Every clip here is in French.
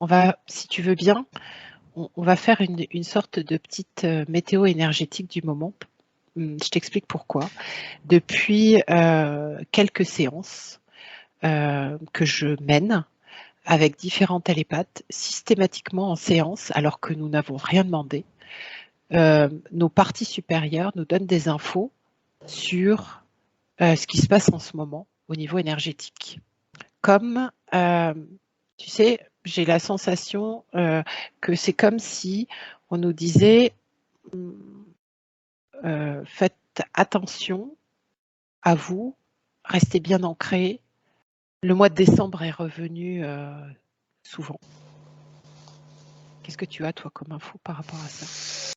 On va, si tu veux bien, on va faire une sorte de petite météo énergétique du moment. Je t'explique pourquoi. Depuis quelques séances que je mène avec différents télépathes, systématiquement en séance, alors que nous n'avons rien demandé, nos parties supérieures nous donnent des infos sur ce qui se passe en ce moment au niveau énergétique. Comme, tu sais, j'ai la sensation que c'est comme si on nous disait faites attention à vous, restez bien ancrés. Le mois de décembre est revenu souvent. Qu'est-ce que tu as, toi, comme info par rapport à ça?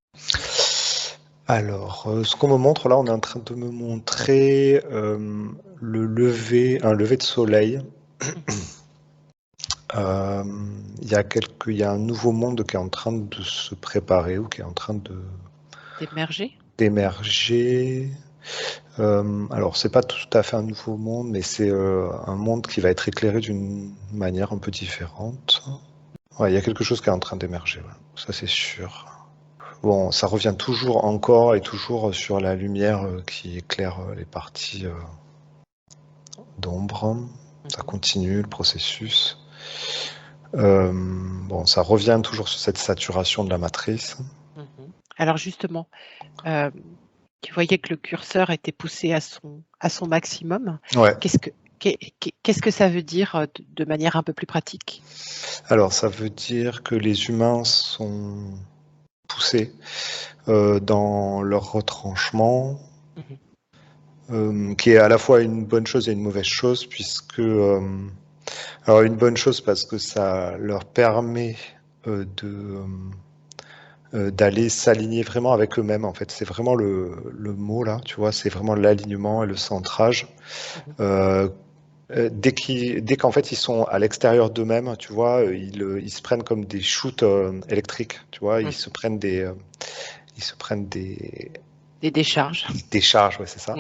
Alors, ce qu'on me montre là, on est en train de me montrer un lever de soleil. Il y a un nouveau monde qui est en train de se préparer ou qui est en train d'émerger. Alors, c'est pas tout à fait un nouveau monde, mais c'est un monde qui va être éclairé d'une manière un peu différente. Ouais, il y a quelque chose qui est en train d'émerger, ouais. Ça c'est sûr. Bon, ça revient toujours encore et toujours sur la lumière qui éclaire les parties d'ombre. Ça continue le processus. Bon, ça revient toujours sur cette saturation de la matrice. Alors justement, tu voyais que le curseur était poussé à son maximum. Ouais. Qu'est-ce que ça veut dire de manière un peu plus pratique? Alors, ça veut dire que les humains sont poussés dans leur retranchement, qui est à la fois une bonne chose et une mauvaise chose, puisque alors une bonne chose parce que ça leur permet d'aller s'aligner vraiment avec eux-mêmes. En fait, c'est vraiment le mot là, tu vois, c'est vraiment l'alignement et le centrage. Dès qu'en fait ils sont à l'extérieur d'eux-mêmes, tu vois, ils se prennent comme des shoots électriques, tu vois, ils se prennent des décharges. Des charges, ouais, c'est ça.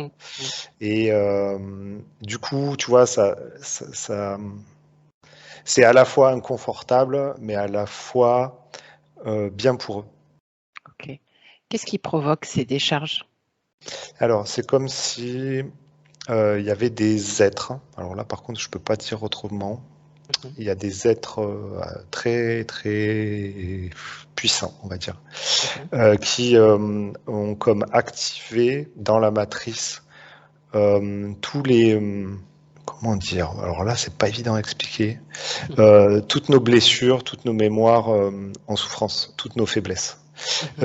Et du coup, tu vois, ça c'est à la fois inconfortable, mais à la fois bien pour eux. Ok. Qu'est-ce qui provoque ces décharges? Alors, c'est comme si il y avait des êtres. Alors là, par contre, je peux pas dire autrement. Il y a des êtres très très puissants, on va dire, qui ont comme activé dans la matrice tous les comment dire. Alors là, c'est pas évident à expliquer. Toutes nos blessures, toutes nos mémoires en souffrance, toutes nos faiblesses.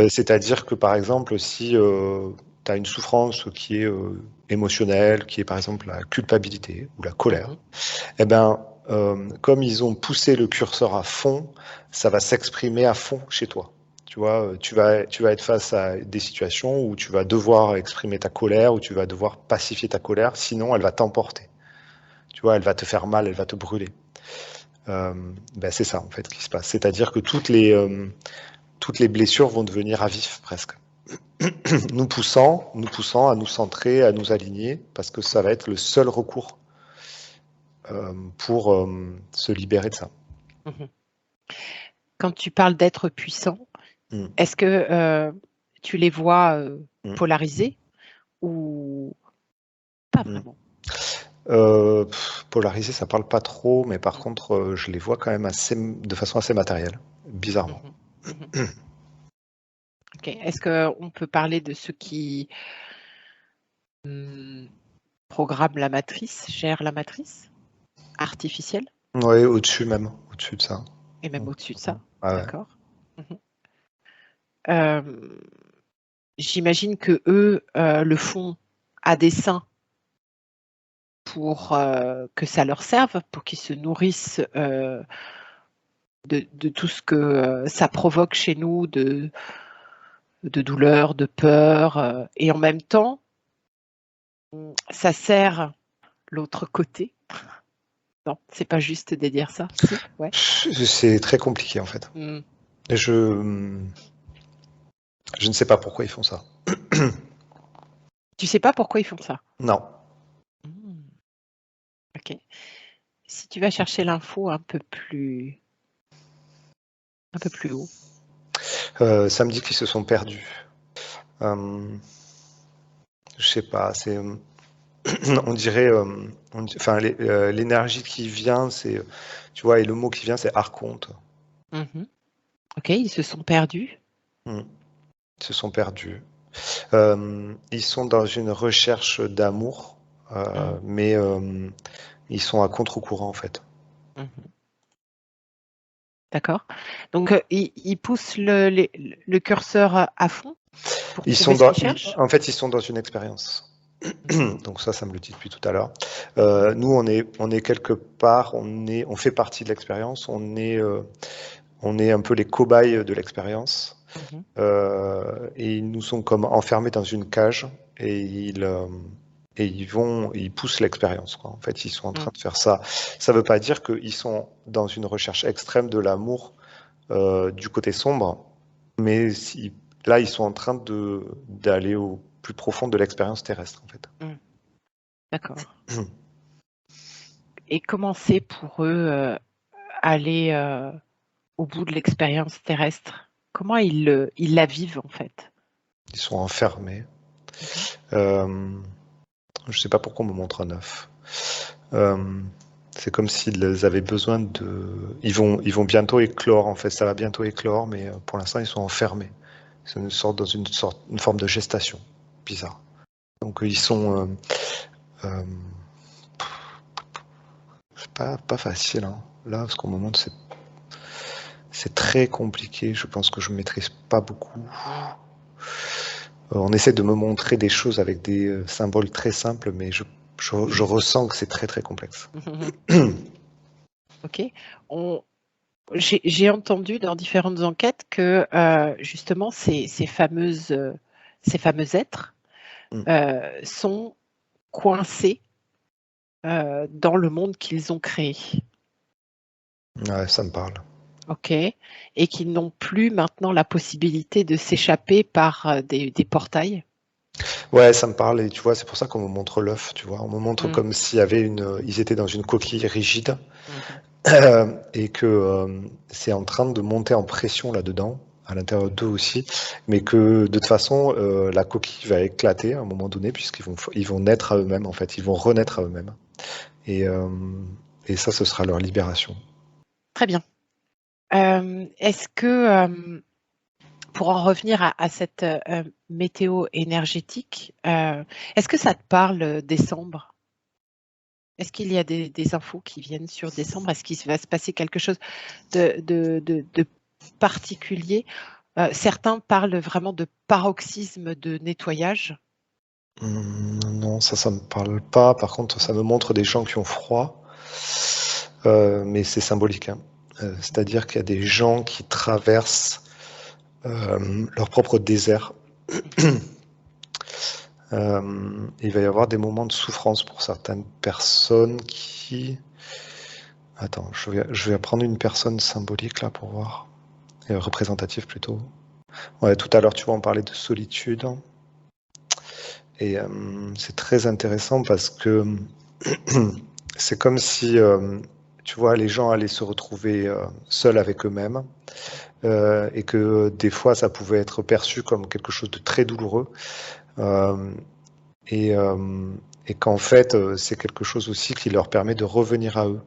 C'est-à-dire que par exemple, si tu as une souffrance qui est émotionnelle, qui est par exemple la culpabilité ou la colère, eh ben, comme ils ont poussé le curseur à fond, ça va s'exprimer à fond chez toi. Tu vois, tu vas être face à des situations où tu vas devoir exprimer ta colère, où tu vas devoir pacifier ta colère, sinon elle va t'emporter. Tu vois, elle va te faire mal, elle va te brûler. Ben c'est ça en fait qui se passe. C'est-à-dire que toutes les blessures vont devenir à vif presque. nous poussant à nous centrer, à nous aligner, parce que ça va être le seul recours pour se libérer de ça. Quand tu parles d'êtres puissants, est-ce que tu les vois polarisés ou pas vraiment? Polarisé, ça parle pas trop, mais par contre, je les vois quand même de façon assez matérielle, bizarrement. Okay. Est-ce qu'on peut parler de ceux qui programment la matrice, gèrent la matrice artificielle? Oui, au-dessus même, au-dessus de ça. Et même au-dessus de ça, Ah ouais. d'accord. J'imagine que eux le font à dessein pour que ça leur serve, pour qu'ils se nourrissent de tout ce que ça provoque chez nous, de douleur, de peur, et en même temps, ça sert l'autre côté. Non, c'est pas juste de dire ça, si? Ouais. C'est très compliqué en fait. Je ne sais pas pourquoi ils font ça. Tu sais pas pourquoi ils font ça? Non. Ok. Si tu vas chercher l'info un peu plus Un peu plus haut. Ça me dit qu'ils se sont perdus. Je sais pas, c'est... on dirait... enfin, l'énergie qui vient, c'est... Tu vois, et le mot qui vient, c'est archonte. Ok, ils se sont perdus. Ils se sont perdus. Ils sont dans une recherche d'amour, mais ils sont à contre-courant, en fait. D'accord. Donc, ils poussent le curseur à fond pour Ils sont trouver ce dans, qu'ils cherchent. en fait, ils sont dans une expérience. Donc ça me le dit depuis tout à l'heure. Nous, on est quelque part, on fait partie de l'expérience, on est un peu les cobayes de l'expérience. Et ils nous sont comme enfermés dans une cage et ils poussent l'expérience, quoi. En fait, ils sont en train de faire ça. Ça ne veut pas dire qu'ils sont dans une recherche extrême de l'amour du côté sombre, mais là, ils sont en train d'aller au plus profond de l'expérience terrestre, en fait. D'accord. Et comment c'est pour eux aller au bout de l'expérience terrestre? Comment ils la vivent en fait? Ils sont enfermés. Je ne sais pas pourquoi on me montre un œuf. C'est comme s'ils avaient besoin de... Ils vont bientôt éclore, en fait. Ça va bientôt éclore, mais pour l'instant, ils sont enfermés. Ils sont dans une forme de gestation. Bizarre. Donc, ils sont... c'est pas facile, hein. Là, ce qu'on me montre, c'est très compliqué. Je pense que je ne maîtrise pas beaucoup. On essaie de me montrer des choses avec des symboles très simples, mais je ressens que c'est très, très complexe. Ok. J'ai entendu dans différentes enquêtes que justement ces fameux êtres sont coincés dans le monde qu'ils ont créé. Ouais, ça me parle. Ok. Et qu'ils n'ont plus maintenant la possibilité de s'échapper par des portails. Ouais, ça me parle, et tu vois, c'est pour ça qu'on me montre l'œuf, tu vois. On me montre comme s'il y avait ils étaient dans une coquille rigide, et que c'est en train de monter en pression là-dedans, à l'intérieur d'eux aussi, mais que de toute façon, la coquille va éclater à un moment donné, ils vont naître à eux-mêmes, en fait, ils vont renaître à eux-mêmes. Et ça, ce sera leur libération. Très bien. Est-ce que, pour en revenir à cette météo énergétique, est-ce que ça te parle décembre? Est-ce qu'il y a des infos qui viennent sur décembre? Est-ce qu'il va se passer quelque chose de particulier? Certains parlent vraiment de paroxysme de nettoyage. Non, ça me parle pas. Par contre, ça me montre des gens qui ont froid, mais c'est symbolique, hein. C'est-à-dire qu'il y a des gens qui traversent leur propre désert. Il va y avoir des moments de souffrance pour certaines personnes qui... Attends, je vais prendre une personne symbolique là pour voir, représentative plutôt. Ouais, tout à l'heure, tu vois, on parlait de solitude. Et c'est très intéressant parce que c'est comme si, tu vois, les gens allaient se retrouver seuls avec eux-mêmes, et que des fois, ça pouvait être perçu comme quelque chose de très douloureux. Et qu'en fait, c'est quelque chose aussi qui leur permet de revenir à eux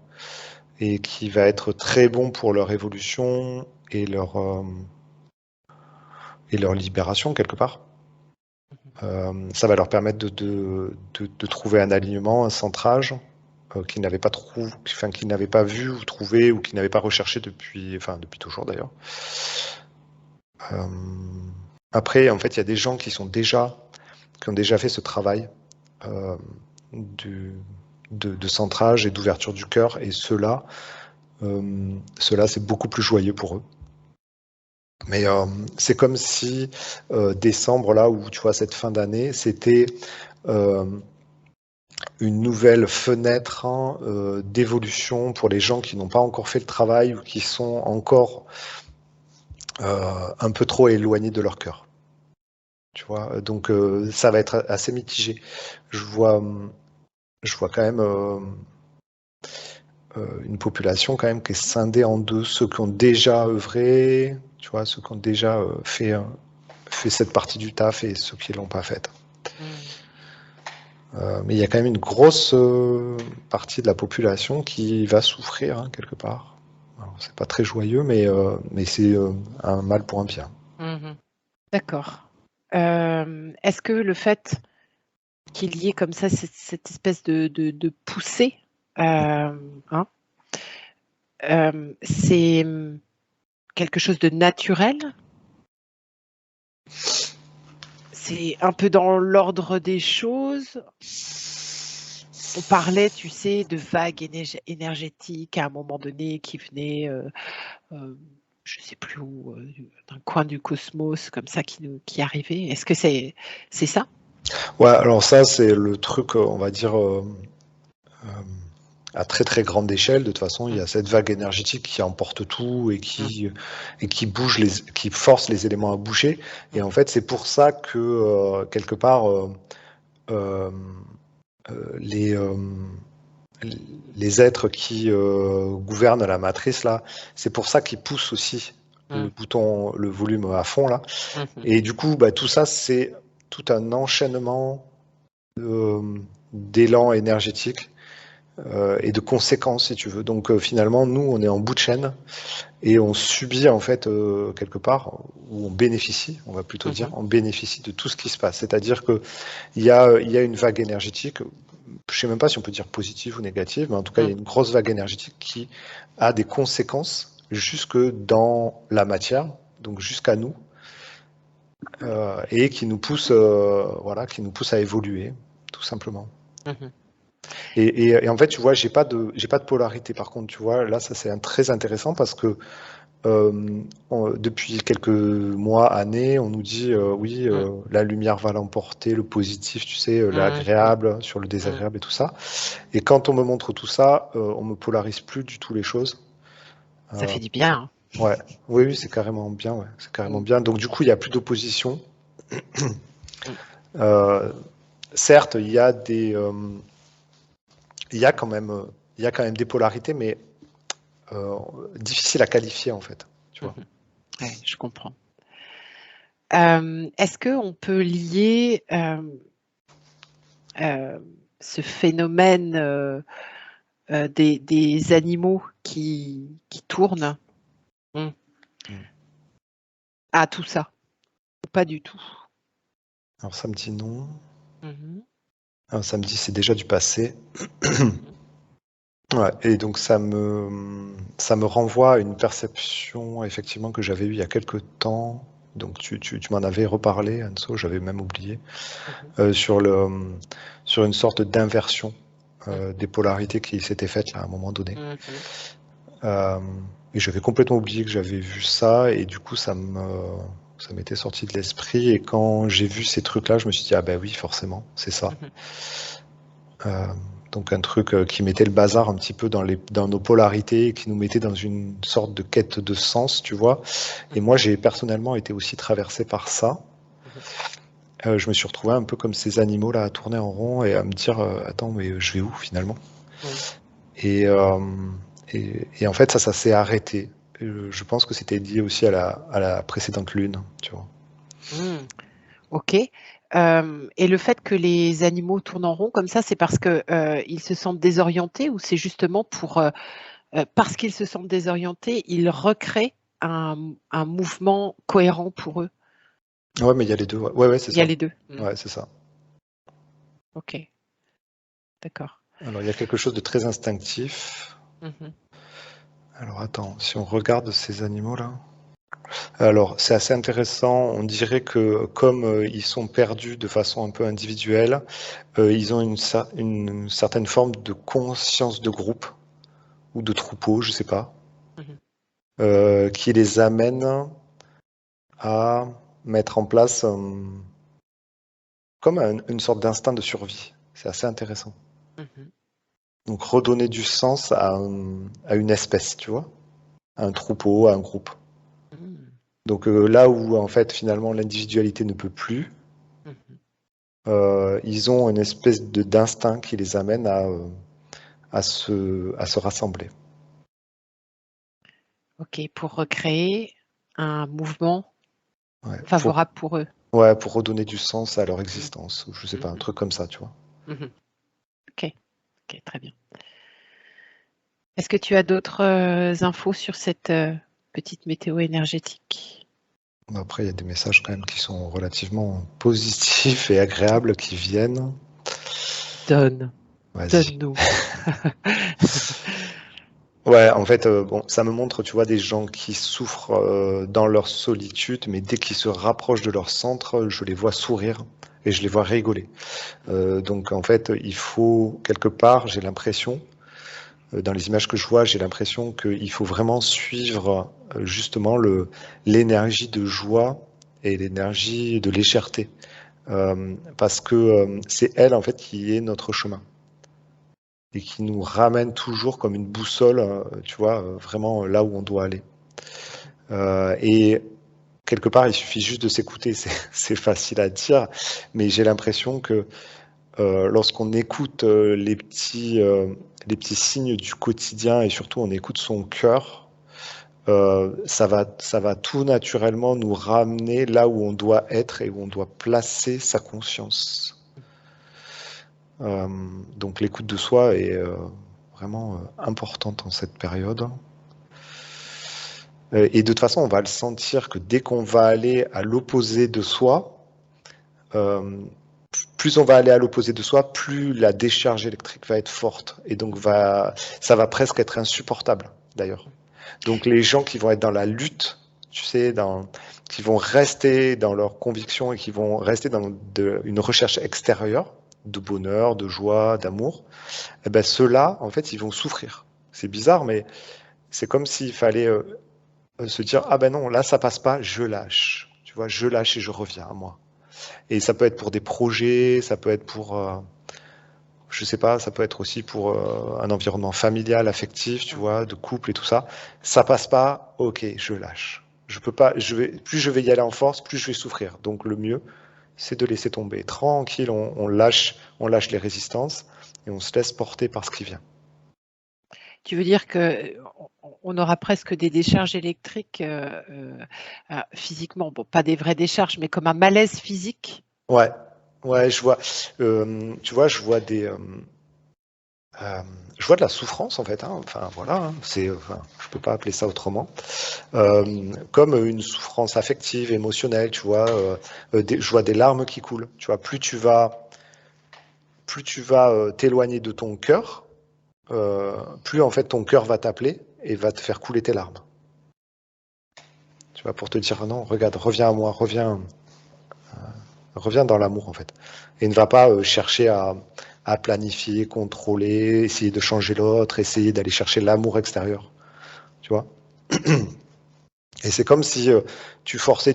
et qui va être très bon pour leur évolution et leur libération quelque part. Ça va leur permettre de trouver un alignement, un centrage qu'ils n'avaient pas qu'ils n'avaient pas vu ou trouvé ou qu'ils n'avaient pas recherché depuis toujours d'ailleurs. Après, en fait, il y a des gens qui ont déjà fait ce travail de centrage et d'ouverture du cœur, et ceux-là, c'est beaucoup plus joyeux pour eux. Mais c'est comme si décembre, là où tu vois cette fin d'année, c'était une nouvelle fenêtre d'évolution pour les gens qui n'ont pas encore fait le travail ou qui sont encore un peu trop éloignés de leur cœur. Tu vois, donc ça va être assez mitigé. Je vois quand même une population quand même qui est scindée en deux, ceux qui ont déjà œuvré, tu vois, ceux qui ont déjà fait cette partie du taf et ceux qui l'ont pas faite. Mais il y a quand même une grosse partie de la population qui va souffrir hein, quelque part. Alors, c'est pas très joyeux, mais c'est un mal pour un bien. D'accord. Est-ce que le fait qu'il y ait comme ça cette espèce de poussée, c'est quelque chose de naturel? C'est un peu dans l'ordre des choses? On parlait, tu sais, de vagues énergétiques à un moment donné qui venaient, je ne sais plus où, d'un coin du cosmos comme ça qui arrivait. Est-ce que c'est ça? Ouais, alors ça, c'est le truc, on va dire, à très très grande échelle. De toute façon, il y a cette vague énergétique qui emporte tout et qui bouge qui force les éléments à bouger. Et en fait, c'est pour ça que quelque part les êtres qui gouvernent la matrice là, c'est pour ça qu'ils poussent aussi le volume à fond là. Et du coup, tout ça, c'est tout un enchaînement d'élan énergétique et de conséquences, si tu veux. Donc finalement, nous, on est en bout de chaîne et on subit en fait quelque part, ou on bénéficie, on va plutôt dire, on bénéficie de tout ce qui se passe. C'est-à-dire que il y a une vague énergétique. Je ne sais même pas si on peut dire positive ou négative, mais en tout cas, il y a une grosse vague énergétique qui a des conséquences jusque dans la matière, donc jusqu'à nous, et qui nous pousse, qui nous pousse à évoluer, tout simplement. Et en fait, tu vois, j'ai pas de polarité. Par contre, tu vois, là, ça c'est très intéressant parce que depuis quelques mois, années, on nous dit oui, la lumière va l'emporter, le positif, tu sais, l'agréable sur le désagréable et tout ça. Et quand on me montre tout ça, on me polarise plus du tout les choses. Ça fait du bien. Hein. Ouais, oui, c'est carrément bien, ouais, c'est carrément bien. Donc du coup, il n'y a plus d'opposition. Certes, il y a quand même des polarités, mais difficile à qualifier en fait. Tu vois. Ouais, je comprends. Est-ce qu'on peut lier ce phénomène des animaux qui tournent à tout ça? Ou pas du tout? Alors ça me dit non. Alors, ça me dit c'est déjà du passé. Ouais, et donc ça me renvoie à une perception effectivement que j'avais eue il y a quelques temps. Donc tu m'en avais reparlé, Anso, j'avais même oublié, sur une sorte d'inversion des polarités qui s'étaient faites là, à un moment donné. Et j'avais complètement oublié que j'avais vu ça, et du coup ça m'était sorti de l'esprit, et quand j'ai vu ces trucs-là, je me suis dit ah ben oui, forcément, c'est ça. Donc un truc qui mettait le bazar un petit peu dans nos polarités, qui nous mettait dans une sorte de quête de sens, tu vois. Et moi, j'ai personnellement été aussi traversé par ça. Je me suis retrouvé un peu comme ces animaux là, à tourner en rond et à me dire attends, mais je vais où finalement? Et en fait, ça s'est arrêté. Je pense que c'était lié aussi à la précédente lune, tu vois. Ok. Et le fait que les animaux tournent en rond comme ça, c'est parce que ils se sentent désorientés, ou c'est justement parce qu'ils se sentent désorientés, ils recréent un mouvement cohérent pour eux? Ouais, mais il y a les deux. Ouais, c'est ça. Il y a les deux. Ouais, c'est ça. Ok. D'accord. Alors, il y a quelque chose de très instinctif. Alors, attends, si on regarde ces animaux-là. Alors, c'est assez intéressant. On dirait que comme ils sont perdus de façon un peu individuelle, ils ont une certaine forme de conscience de groupe ou de troupeau, je sais pas, qui les amène à mettre en place comme une sorte d'instinct de survie. C'est assez intéressant. Donc, redonner du sens à une espèce, tu vois, à un troupeau, à un groupe. Donc là où en fait finalement l'individualité ne peut plus, ils ont une espèce d'instinct qui les amène à se rassembler. Ok, pour recréer un mouvement Ouais, favorable pour eux. ouais, pour redonner du sens à leur Mhm. existence, ou je sais pas, un Mhm. truc comme ça, tu vois. Mhm. Ok, ok, très bien. Est-ce que tu as d'autres infos sur cette petite météo énergétique? Après, il y a des messages quand même qui sont relativement positifs et agréables qui viennent. Vas-y. Donne-nous. Ouais, en fait, bon, ça me montre, tu vois, des gens qui souffrent dans leur solitude, mais dès qu'ils se rapprochent de leur centre, je les vois sourire et je les vois rigoler. Donc, en fait, il faut, quelque part, j'ai l'impression, dans les images que je vois, j'ai l'impression qu'il faut vraiment suivre justement l'énergie de joie et l'énergie de légèreté. Parce que c'est elle, en fait, qui est notre chemin et qui nous ramène toujours comme une boussole, tu vois, vraiment là où on doit aller. Et quelque part, il suffit juste de s'écouter. C'est facile à dire, mais j'ai l'impression que lorsqu'on écoute les petits signes du quotidien et surtout on écoute son cœur, ça va tout naturellement nous ramener là où on doit être et où on doit placer sa conscience. Euh, donc l'écoute de soi est vraiment importante en cette période. Et de toute façon, on va le sentir que dès qu'on va aller à l'opposé de soi, euh, plus on va aller à l'opposé de soi, plus la décharge électrique va être forte. Et donc ça va presque être insupportable, d'ailleurs. Donc les gens qui vont être dans la lutte, tu sais, qui vont rester dans leurs convictions et qui vont rester dans une recherche extérieure de bonheur, de joie, d'amour, eh ben ceux-là, en fait, ils vont souffrir. C'est bizarre, mais c'est comme s'il fallait se dire, ah ben non, là ça passe pas, je lâche. Tu vois, je lâche et je reviens à moi. Et ça peut être pour des projets, ça peut être pour, je sais pas, ça peut être aussi pour un environnement familial, affectif, tu vois, de couple et tout ça. Ça passe pas, ok, je lâche. Je peux pas, plus je vais y aller en force, plus je vais souffrir. Donc le mieux, c'est de laisser tomber. Tranquille, on lâche les résistances et on se laisse porter par ce qui vient. Tu veux dire que on aura presque des décharges électriques physiquement, bon, pas des vraies décharges, mais comme un malaise physique? Ouais, ouais, je vois. Tu vois, euh, je vois de la souffrance en fait. Hein. Enfin voilà, hein. Enfin, je peux pas appeler ça autrement. Comme une souffrance affective, émotionnelle. Tu vois, je vois des larmes qui coulent. Tu vois, plus tu vas t'éloigner de ton cœur, plus en fait ton cœur va t'appeler et va te faire couler tes larmes. Tu vois, pour te dire non, regarde, reviens à moi, reviens dans l'amour en fait. Et ne va pas chercher à planifier, contrôler, essayer de changer l'autre, essayer d'aller chercher l'amour extérieur. Tu vois. Et c'est comme si tu forçais,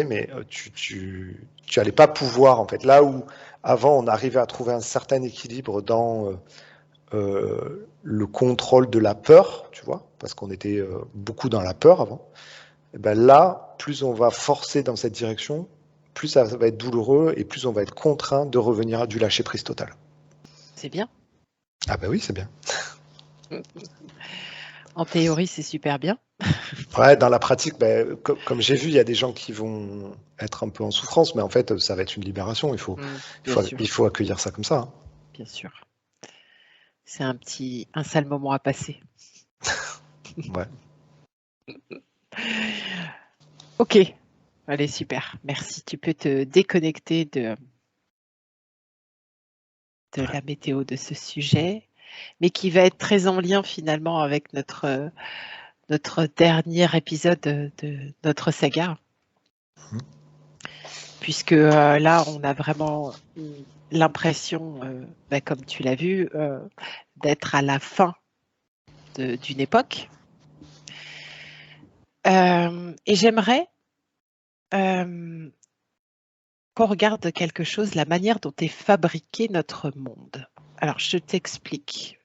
mais tu allais pas pouvoir en fait. Là où avant on arrivait à trouver un certain équilibre dans le contrôle de la peur, tu vois, parce qu'on était beaucoup dans la peur avant. Et ben là, plus on va forcer dans cette direction, plus ça va être douloureux et plus on va être contraint de revenir à du lâcher prise total. C'est bien. Ah ben oui, c'est bien. En théorie, c'est super bien. Ouais, dans la pratique, ben, comme j'ai vu, il y a des gens qui vont être un peu en souffrance, mais en fait, ça va être une libération. Bien sûr, Il faut accueillir ça comme ça. Hein. bien sûr. C'est un sale moment à passer. Ouais. Ok, allez, super. Merci. Tu peux te déconnecter de Ouais. la météo de ce sujet, mais qui va être très en lien finalement avec notre dernier épisode de notre saga, Mhm. puisque là, on a vraiment l'impression, comme tu l'as vu, d'être à la fin d'une époque. Et j'aimerais qu'on regarde quelque chose, la manière dont est fabriqué notre monde. Alors, je t'explique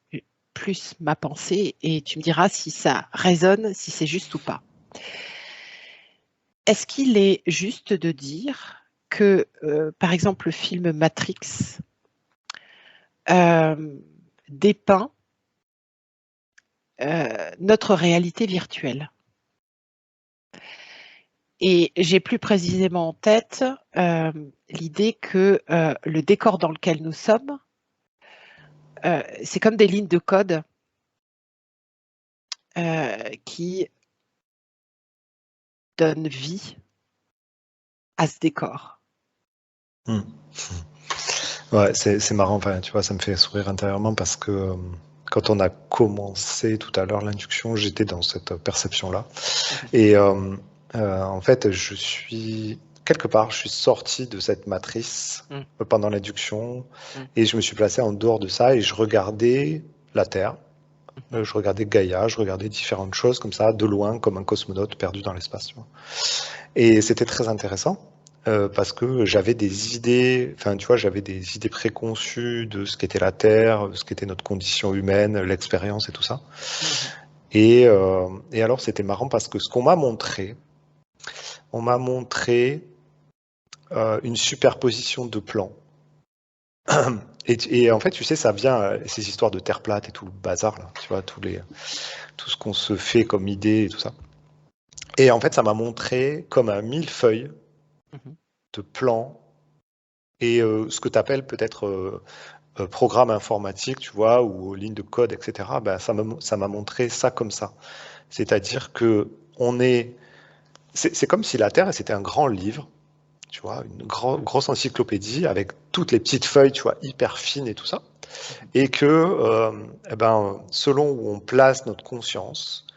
plus ma pensée et tu me diras si ça résonne, si c'est juste ou pas. Est-ce qu'il est juste de dire que, par exemple, le film Matrix, euh, dépeint notre réalité virtuelle. Et j'ai plus précisément en tête l'idée que le décor dans lequel nous sommes, c'est comme des lignes de code qui donnent vie à ce décor. Ouais, c'est marrant, enfin, tu vois, ça me fait sourire intérieurement parce que quand on a commencé tout à l'heure l'induction, j'étais dans cette perception-là. Et en fait, quelque part, je suis sorti de cette matrice pendant l'induction et je me suis placé en dehors de ça et je regardais la Terre, je regardais Gaïa, je regardais différentes choses comme ça, de loin, comme un cosmonaute perdu dans l'espace. Tu vois. Et c'était très intéressant. Parce que j'avais des idées, enfin tu vois, j'avais des idées préconçues de ce qu'était la Terre, ce qu'était notre condition humaine, l'expérience et tout ça. Et alors c'était marrant parce que ce qu'on m'a montré, on m'a montré une superposition de plans. Et en fait, tu sais, ça vient, ces histoires de Terre plate et tout le bazar, là, tu vois, tout ce qu'on se fait comme idée et tout ça. Et en fait, ça m'a montré comme un millefeuille de plans et ce que tu appelles peut-être programme informatique, tu vois, ou ligne de code, etc. Ben, ça m'a montré ça comme ça. C'est-à-dire que c'est comme si la Terre, c'était un grand livre, tu vois, une grosse encyclopédie avec toutes les petites feuilles, tu vois, hyper fines et tout ça. Et que, selon où on place notre conscience,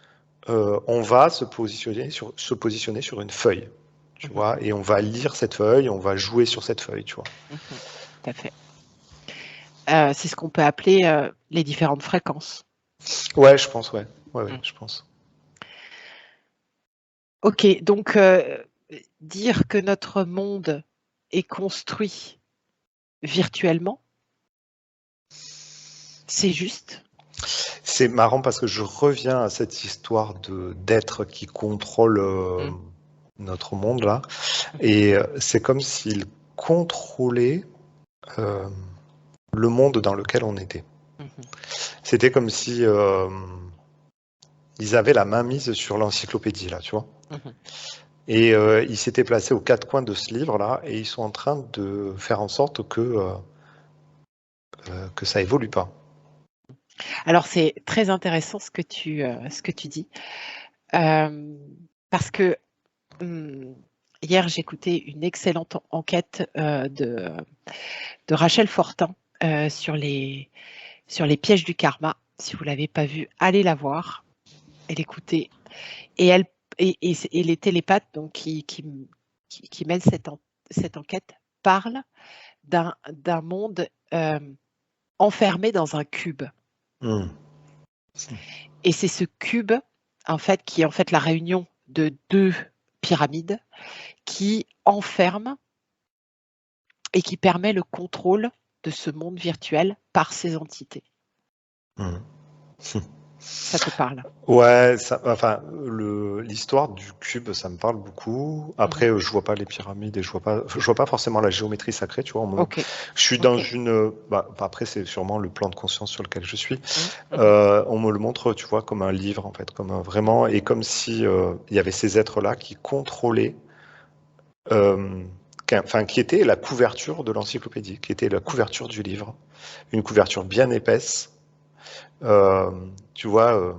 on va se positionner sur une feuille, tu vois, et on va lire cette feuille, on va jouer sur cette feuille, tu vois. Tout à fait. C'est ce qu'on peut appeler les différentes fréquences. Ouais, je pense, ouais, je pense. Ok, donc dire que notre monde est construit virtuellement, c'est juste. C'est marrant parce que je reviens à cette histoire d'être qui contrôle notre monde là, et c'est comme s'il contrôlait le monde dans lequel on était. C'était comme si ils avaient la main mise sur l'encyclopédie là, tu vois. Et ils s'étaient placés aux quatre coins de ce livre là, et ils sont en train de faire en sorte que ça évolue pas. Alors c'est très intéressant ce que tu dis, parce que hier j'écoutais une excellente enquête de Rachel Fortin sur les pièges du karma. Si vous l'avez pas vue, allez la voir et l'écouter. Et les télépathes donc qui mènent cette enquête parlent d'un monde enfermé dans un cube. Et c'est ce cube en fait qui est en fait la réunion de deux pyramides qui enferme et qui permet le contrôle de ce monde virtuel par ces entités. Ça te parle? Ouais, l'histoire du cube, ça me parle beaucoup. Après, je vois pas les pyramides et je vois pas forcément la géométrie sacrée, tu vois. Je suis dans une. Après, c'est sûrement le plan de conscience sur lequel je suis. On me le montre, tu vois, comme un livre en fait, comme vraiment, et comme si il y avait ces êtres-là qui contrôlaient, qui était la couverture de l'encyclopédie, qui était la couverture du livre, une couverture bien épaisse, tu vois.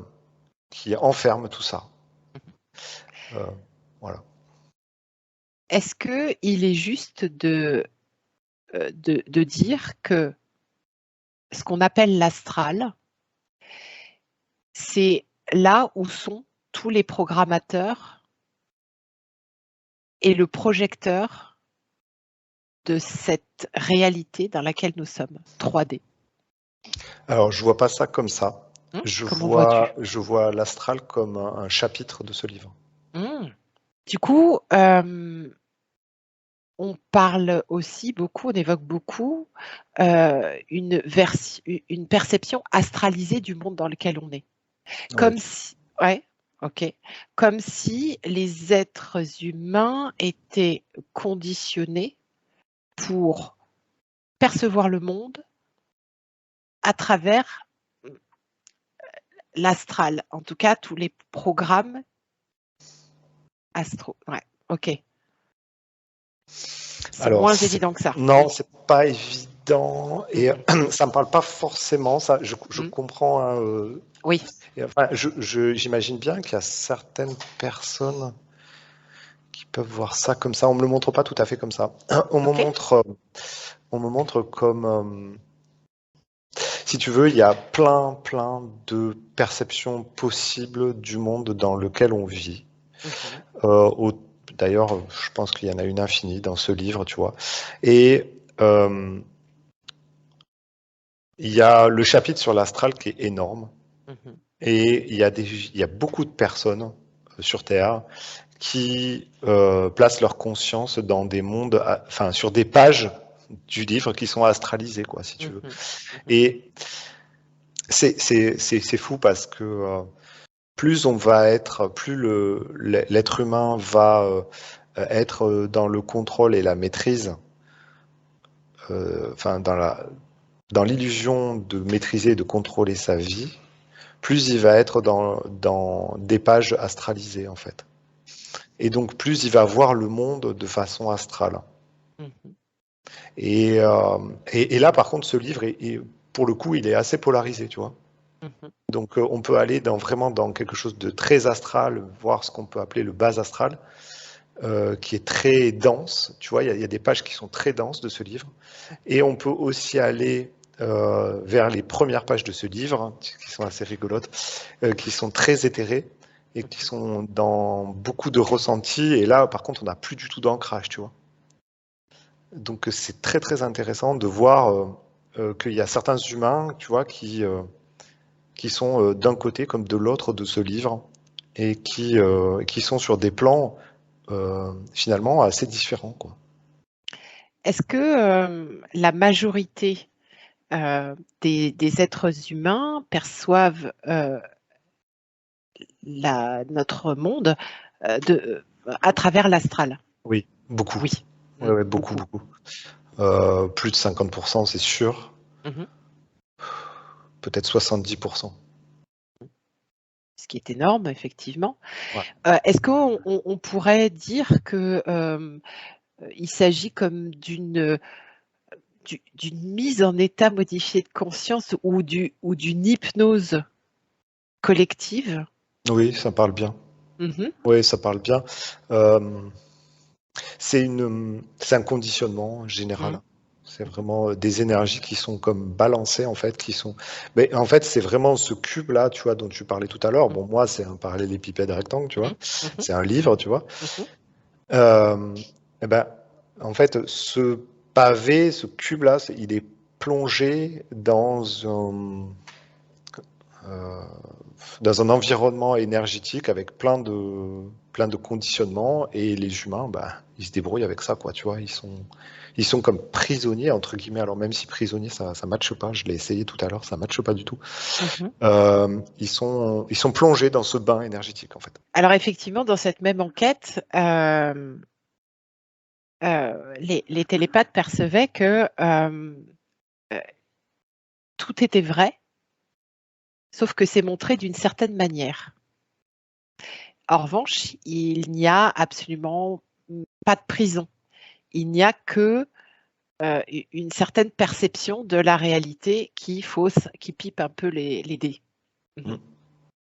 Qui enferme tout ça. Voilà. Est-ce qu'il est juste de dire que ce qu'on appelle l'astral, c'est là où sont tous les programmateurs et le projecteur de cette réalité dans laquelle nous sommes, 3D? Alors, je vois pas ça comme ça. Comment vois-tu? Je vois l'astral comme un chapitre de ce livre. Du coup, on parle aussi beaucoup, on évoque beaucoup une perception astralisée du monde dans lequel on est. Comme si, comme si les êtres humains étaient conditionnés pour percevoir le monde à travers l'astral, en tout cas tous les programmes astro. Ouais, ok. C'est moins évident que ça. Non, c'est pas évident et ça me parle pas forcément. Ça, je comprends. Hein, oui. Enfin, j'imagine bien qu'il y a certaines personnes qui peuvent voir ça comme ça. On me le montre pas tout à fait comme ça. On me montre comme, si tu veux, il y a plein de perceptions possibles du monde dans lequel on vit. D'ailleurs, je pense qu'il y en a une infinie dans ce livre, tu vois. Et il y a le chapitre sur l'astral qui est énorme. Et il y a beaucoup de personnes sur Terre qui placent leur conscience dans des mondes, enfin, sur des pages du livre qui sont astralisées, quoi, si tu veux. Et c'est fou parce que plus on va être, plus l'être humain va être dans le contrôle et la maîtrise, enfin dans l'illusion de maîtriser et de contrôler sa vie, plus il va être dans des pages astralisées en fait. Et donc plus il va voir le monde de façon astrale. Et là par contre ce livre pour le coup il est assez polarisé, tu vois. Donc on peut aller vraiment dans quelque chose de très astral, voir ce qu'on peut appeler le bas astral, qui est très dense. Tu vois, il y a des pages qui sont très denses de ce livre. Et on peut aussi aller vers les premières pages de ce livre, hein, qui sont assez rigolotes, qui sont très éthérées et qui sont dans beaucoup de ressentis. Et là, par contre, on n'a plus du tout d'ancrage, tu vois. Donc c'est très intéressant de voir qu'il y a certains humains, tu vois, qui sont d'un côté comme de l'autre de ce livre et qui sont sur des plans finalement assez différents, quoi. Est-ce que la majorité des êtres humains perçoivent notre monde à travers l'astral? Oui, beaucoup. Oui. Ouais, beaucoup. Plus de 50%, c'est sûr. Peut-être 70%. Ce qui est énorme, effectivement. Ouais. Est-ce qu'on pourrait dire que il s'agit comme d'une mise en état modifié de conscience ou d'une hypnose collective? Oui, ça parle bien. Oui, ça parle bien. C'est un conditionnement général. C'est vraiment des énergies qui sont comme balancées, en fait, Mais en fait, c'est vraiment ce cube-là, tu vois, dont tu parlais tout à l'heure. Bon, moi, c'est un parallélépipède rectangle, tu vois. C'est un livre, tu vois. Eh ben, en fait, ce pavé, ce cube-là, il est plongé dans un environnement énergétique avec plein de conditionnements, et les humains, ils se débrouillent avec ça, quoi, tu vois. Ils sont comme prisonniers, entre guillemets. Alors même si prisonnier, ça matche pas. Je l'ai essayé tout à l'heure, ça matche pas du tout. Ils sont plongés dans ce bain énergétique, en fait. Alors effectivement, dans cette même enquête, les télépathes percevaient que tout était vrai, sauf que c'est montré d'une certaine manière. En revanche, il n'y a absolument pas de prison. Il n'y a que une certaine perception de la réalité qui fausse, qui pipe un peu les dés.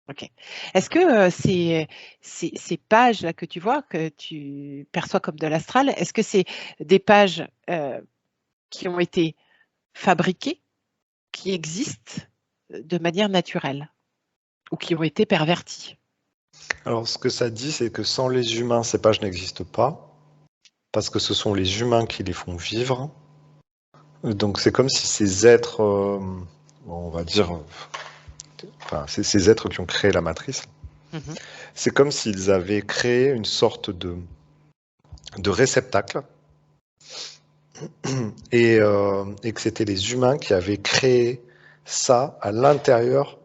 Ok. Est-ce que ces pages-là que tu vois, que tu perçois comme de l'astral, est-ce que c'est des pages qui ont été fabriquées, qui existent de manière naturelle ou qui ont été perverties? Alors, ce que ça dit, c'est que sans les humains, ces pages n'existent pas, parce que ce sont les humains qui les font vivre. Donc, c'est comme si ces êtres, on va dire, enfin, ces êtres qui ont créé la matrice, c'est comme s'ils avaient créé une sorte de réceptacle, et que c'était les humains qui avaient créé ça à l'intérieur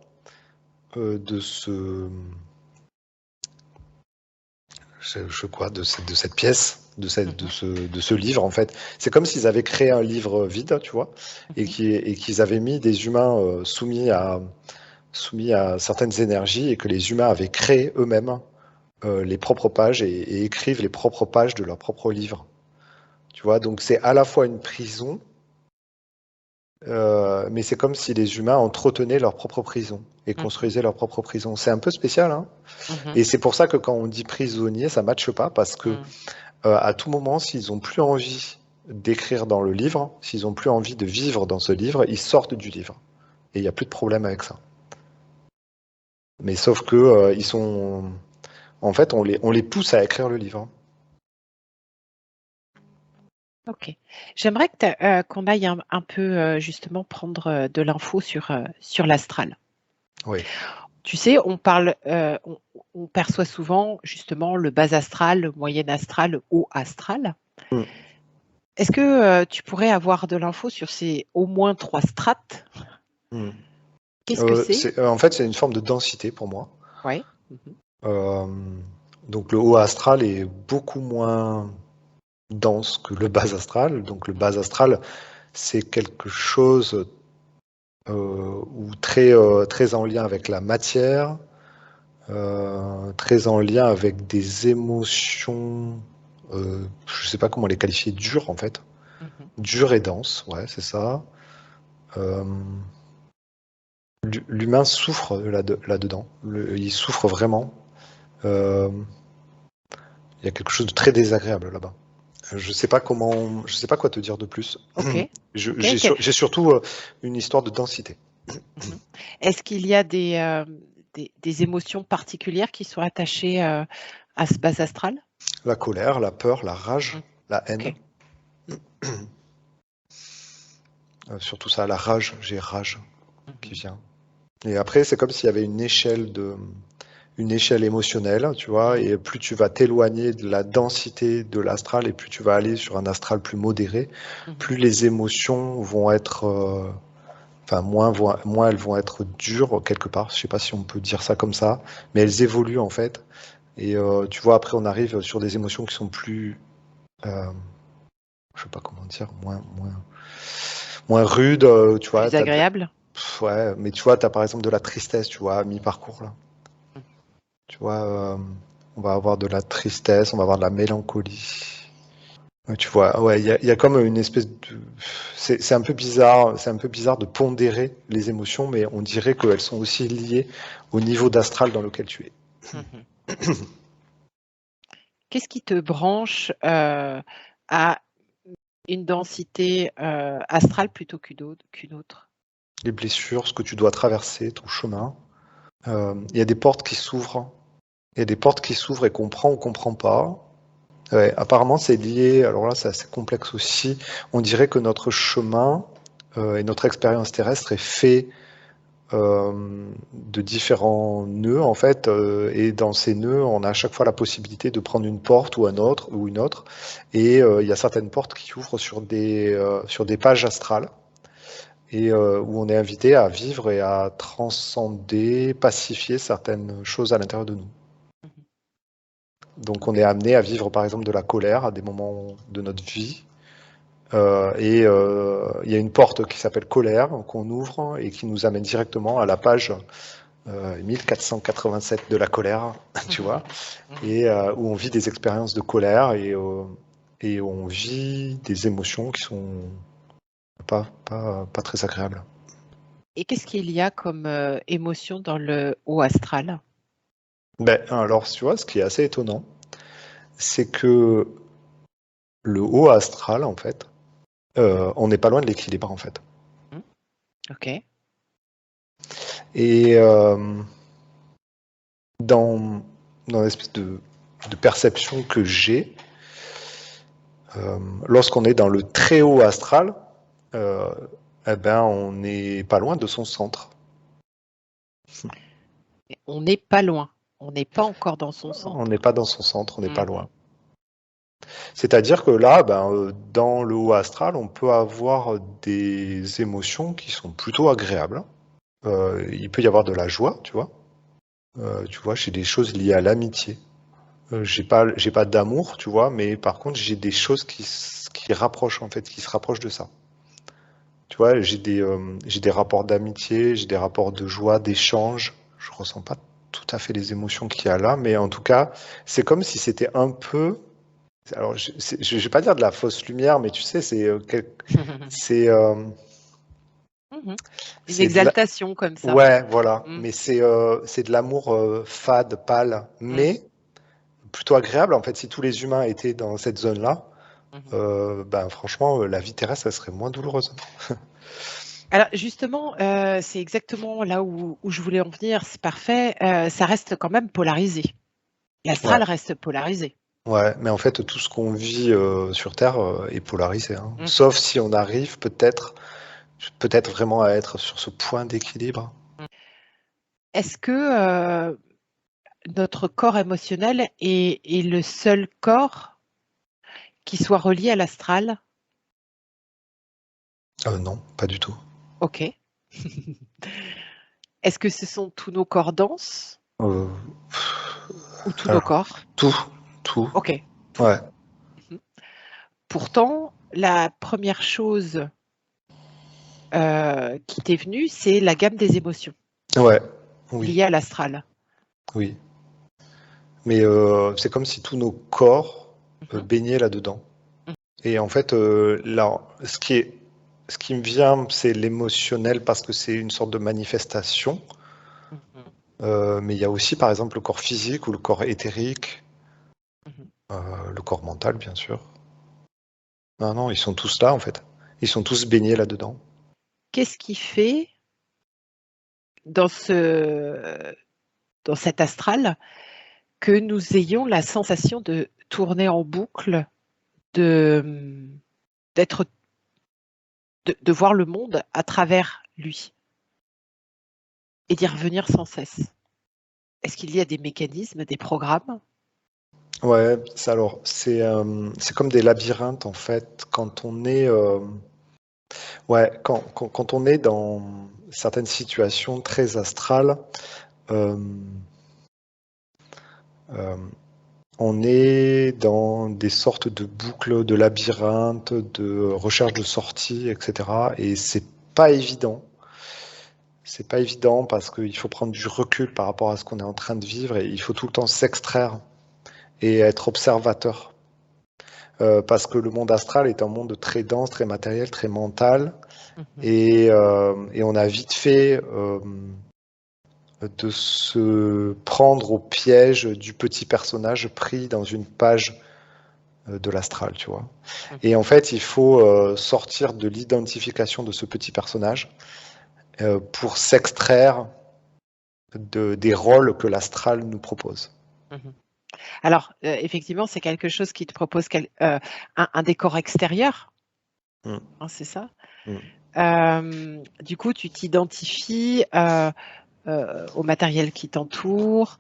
de ce... de cette pièce. de ce livre, en fait. C'est comme s'ils avaient créé un livre vide, tu vois, et qu'ils avaient mis des humains soumis à certaines énergies et que les humains avaient créé eux-mêmes les propres pages et écrivent les propres pages de leur propre livre. Tu vois, donc c'est à la fois une prison, mais c'est comme si les humains entretenaient leur propre prison et construisaient leur propre prison. C'est un peu spécial, hein. Et c'est pour ça que quand on dit prisonnier, ça ne matche pas, parce que à tout moment, s'ils n'ont plus envie d'écrire dans le livre, s'ils n'ont plus envie de vivre dans ce livre, ils sortent du livre. Et il n'y a plus de problème avec ça. Mais sauf que ils sont... En fait, on les pousse à écrire le livre. Ok. J'aimerais qu'on aille un peu justement prendre de l'info sur l'astral. Oui. Tu sais, on perçoit souvent justement le bas astral, le moyen astral, le haut astral. Est-ce que tu pourrais avoir de l'info sur ces au moins 3 strates? Qu'est-ce que c'est? En fait, c'est une forme de densité pour moi. Oui. Donc le haut astral est beaucoup moins dense que le bas astral. Donc le bas astral, c'est quelque chose très en lien avec la matière, très en lien avec des émotions, je ne sais pas comment les qualifier, dures en fait. Dures et denses, ouais, c'est ça. L'humain souffre là-dedans. Il souffre vraiment. Il y a quelque chose de très désagréable là-bas. Je sais pas quoi te dire de plus. Ok. J'ai surtout une histoire de densité. Est-ce qu'il y a des émotions particulières qui sont attachées à ce bas astral? La colère, la peur, la rage, la haine. Surtout ça, la rage, j'ai rage qui vient. Et après, c'est comme s'il y avait une échelle émotionnelle, tu vois, et plus tu vas t'éloigner de la densité de l'astral et plus tu vas aller sur un astral plus modéré, plus les émotions vont être, moins elles vont être dures quelque part. Je sais pas si on peut dire ça comme ça, mais elles évoluent en fait. Et tu vois, après on arrive sur des émotions qui sont plus, je sais pas comment dire, moins rudes, tu vois. Plus agréable? Ouais, mais tu vois, tu as par exemple de la tristesse, tu vois, à mi-parcours là. Tu vois, on va avoir de la tristesse, on va avoir de la mélancolie. Tu vois, ouais, il y a comme une espèce de... C'est un peu bizarre, de pondérer les émotions, mais on dirait qu'elles sont aussi liées au niveau d'astral dans lequel tu es. Qu'est-ce qui te branche à une densité astrale plutôt qu'une autre? Les blessures, ce que tu dois traverser, ton chemin. Il y a des portes qui s'ouvrent. Il y a des portes qui s'ouvrent et qu'on prend ou qu'on comprend pas. Ouais, apparemment, c'est lié. Alors là, c'est assez complexe aussi. On dirait que notre chemin et notre expérience terrestre est fait de différents nœuds en fait, et dans ces nœuds, on a à chaque fois la possibilité de prendre une porte ou une autre. Et il y a certaines portes qui ouvrent sur des pages astrales et où on est invité à vivre et à transcender, pacifier certaines choses à l'intérieur de nous. Donc on est amené à vivre par exemple de la colère à des moments de notre vie. Et il y a une porte qui s'appelle colère qu'on ouvre et qui nous amène directement à la page 1487 de la colère, tu vois, et où on vit des expériences de colère et on vit des émotions qui sont pas très agréables. Et qu'est-ce qu'il y a comme émotion dans le haut astral? Ben, alors, tu vois, ce qui est assez étonnant, c'est que le haut astral, en fait, on n'est pas loin de l'équilibre, en fait. Ok. Et dans l'espèce de perception que j'ai, lorsqu'on est dans le très haut astral, eh ben, on n'est pas loin de son centre. On n'est pas loin. On n'est pas encore dans son On centre. n'est pas dans son centre, on n'est pas loin. C'est-à-dire que là, dans le haut astral, on peut avoir des émotions qui sont plutôt agréables. Il peut y avoir de la joie, tu vois. Tu vois, chez des choses liées à l'amitié. j'ai pas d'amour, tu vois, mais par contre, j'ai des choses qui rapprochent, en fait, qui se rapprochent de ça. Tu vois, j'ai des rapports d'amitié, j'ai des rapports de joie, d'échange. Je ressens pas tout à fait les émotions qu'il y a là, mais en tout cas, c'est comme si c'était un peu. Alors, je vais pas dire de la fausse lumière, mais tu sais, c'est, Mhm. Une c'est de la, exaltation comme ça. ouais, voilà. Mm. Mais c'est de l'amour fade, pâle, Mm. mais plutôt agréable. En fait, si tous les humains étaient dans cette zone-là, Mhm. ben franchement, la vie terrestre, elle serait moins douloureuse. Alors justement, c'est exactement là où je voulais en venir. C'est parfait. Ça reste quand même polarisé. Ouais. L'astral reste polarisé. Ouais, mais en fait, tout ce qu'on vit sur Terre est polarisé, hein. Mhm. Sauf si on arrive peut-être vraiment à être sur ce point d'équilibre. Est-ce que notre corps émotionnel est le seul corps qui soit relié à l'astral? Non, pas du tout. Ok. Est-ce que ce sont tous nos corps denses Euh, ou tous nos alors, corps? tout, tout, Ok, tout. ouais, Mhm. Pourtant, la première chose qui t'est venue, c'est la gamme des émotions ouais, oui, liées à l'astral. oui. Mais c'est comme si tous nos corps Mhm. baignaient là-dedans. Et en fait, là, ce qui me vient, c'est l'émotionnel parce que c'est une sorte de manifestation. Mhm. Mais il y a aussi, par exemple, le corps physique ou le corps éthérique, Mhm. le corps mental, bien sûr. Non, non, ils sont tous là, en fait. Ils sont tous baignés là-dedans. Qu'est-ce qui fait dans dans cet astral que nous ayons la sensation de tourner en boucle, de d'être, de voir le monde à travers lui et d'y revenir sans cesse? Est-ce qu'il y a des mécanismes, des programmes? Ouais, c'est comme des labyrinthes, en fait. Quand on est dans certaines situations très astrales, euh, euh, on est dans des sortes de boucles, de labyrinthes, de recherche de sortie, etc. Et pas évident. C'est pas évident parce qu'il faut prendre du recul par rapport à ce qu'on est en train de vivre et il faut tout le temps s'extraire et être observateur. Parce que le monde astral est un monde très dense, très matériel, très mental Mhm. et on a vite fait de se prendre au piège du petit personnage pris dans une page de l'astral, tu vois. Et Mhm. en fait, il faut sortir de l'identification de ce petit personnage pour s'extraire des rôles que l'astral nous propose. Mhm. Alors, effectivement, c'est quelque chose qui te propose un décor extérieur, Mm, hein, c'est ça? mm. Du coup, tu t'identifies au matériel qui t'entoure,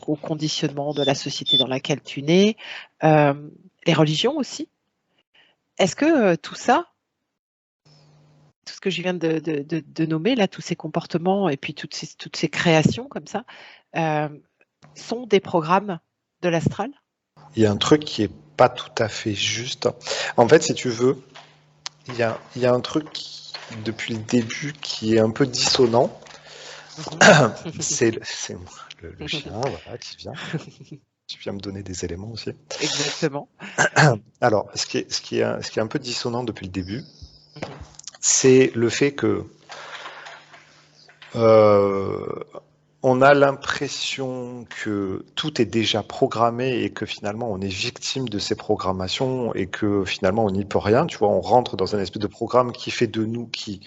au conditionnement de la société dans laquelle tu nais, euh, les religions aussi. Est-ce que tout ça, tout ce que je viens de nommer, là, tous ces comportements et puis toutes ces créations comme ça, euh, sont des programmes de l'astral? Il y a un truc qui est pas tout à fait juste. En fait, si tu veux, il y a un truc depuis le début qui est un peu dissonant. Mhm. C'est le chien, voilà, qui vient me donner des éléments aussi. Exactement. Alors, ce qui est un peu dissonant depuis le début, Mhm. c'est le fait que euh, on a l'impression que tout est déjà programmé et que finalement on est victime de ces programmations et que finalement on n'y peut rien. Tu vois, on rentre dans un espèce de programme qui fait de nous, qui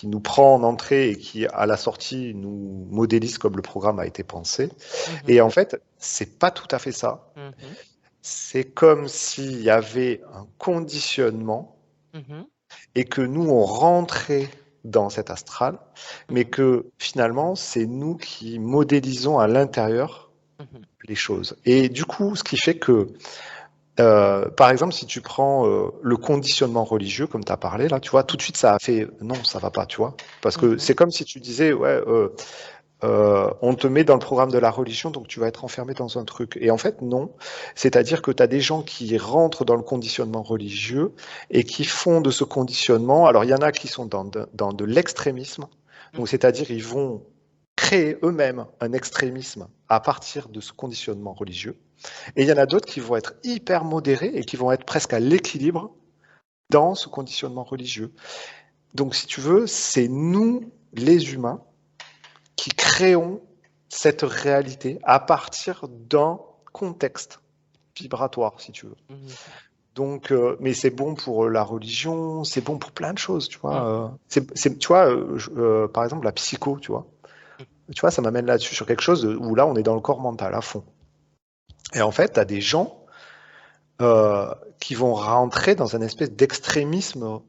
nous prend en entrée et qui à la sortie nous modélise comme le programme a été pensé. Mhm. Et en fait, c'est pas tout à fait ça. Mhm. C'est comme s'il y avait un conditionnement Mhm. et que nous, on rentrait dans cet astral, mais Mhm. que finalement, c'est nous qui modélisons à l'intérieur Mhm. les choses. Et du coup, ce qui fait que, par exemple, si tu prends le conditionnement religieux, comme tu as parlé, là, tu vois, tout de suite, ça a fait non, ça va pas, tu vois. Parce que Mhm. c'est comme si tu disais, ouais, on te met dans le programme de la religion, donc tu vas être enfermé dans un truc. Et en fait, non. C'est-à-dire que tu as des gens qui rentrent dans le conditionnement religieux et qui font de ce conditionnement. Alors, il y en a qui sont dans de l'extrémisme. Donc, c'est-à-dire, ils vont créer eux-mêmes un extrémisme à partir de ce conditionnement religieux. Et il y en a d'autres qui vont être hyper modérés et qui vont être presque à l'équilibre dans ce conditionnement religieux. Donc, si tu veux, c'est nous, les humains, qui créons cette réalité à partir d'un contexte vibratoire, si tu veux. Donc, mais c'est bon pour la religion, c'est bon pour plein de choses, tu vois. Tu vois, par exemple, la psycho, tu vois. Tu vois, ça m'amène là-dessus sur quelque chose où là, on est dans le corps mental à fond. Et en fait, tu as des gens qui vont rentrer dans un espèce d'extrémisme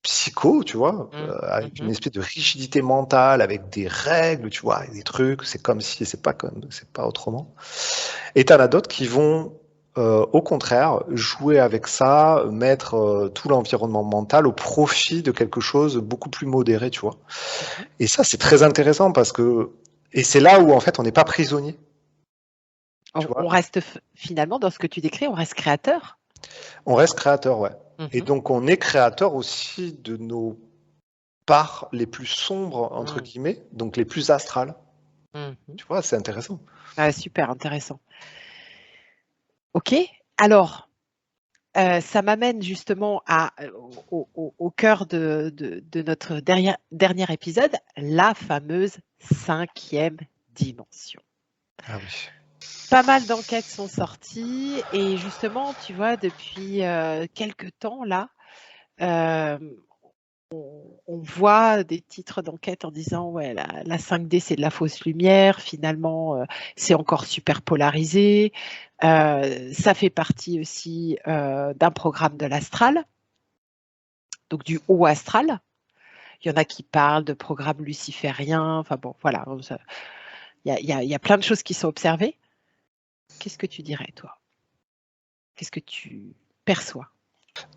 psycho, tu vois, avec une espèce de rigidité mentale, avec des règles, tu vois, avec des trucs, c'est comme si, c'est pas autrement. Et t'en as d'autres qui vont, au contraire, jouer avec ça, mettre tout l'environnement mental au profit de quelque chose beaucoup plus modéré, tu vois. Et ça, c'est très intéressant parce que, et c'est là où en fait, on n'est pas prisonnier. On reste finalement dans ce que tu décris, on reste créateur. On reste créateur, ouais. Et donc, on est créateur aussi de nos parts les plus sombres, entre guillemets, donc les plus astrales. Tu vois, c'est intéressant. Ah, super intéressant. Ok, alors, ça m'amène justement au cœur de notre dernier épisode, la fameuse 5e dimension. Ah oui. Pas mal d'enquêtes sont sorties et justement, tu vois, depuis quelques temps là, on voit des titres d'enquête en disant ouais, la 5D c'est de la fausse lumière, finalement c'est encore super polarisé, ça fait partie aussi d'un programme de l'astral, donc du haut astral. Il y en a qui parlent de programme luciférien, enfin bon voilà, il y a plein de choses qui sont observées. Qu'est-ce que tu dirais toi? Qu'est-ce que tu perçois?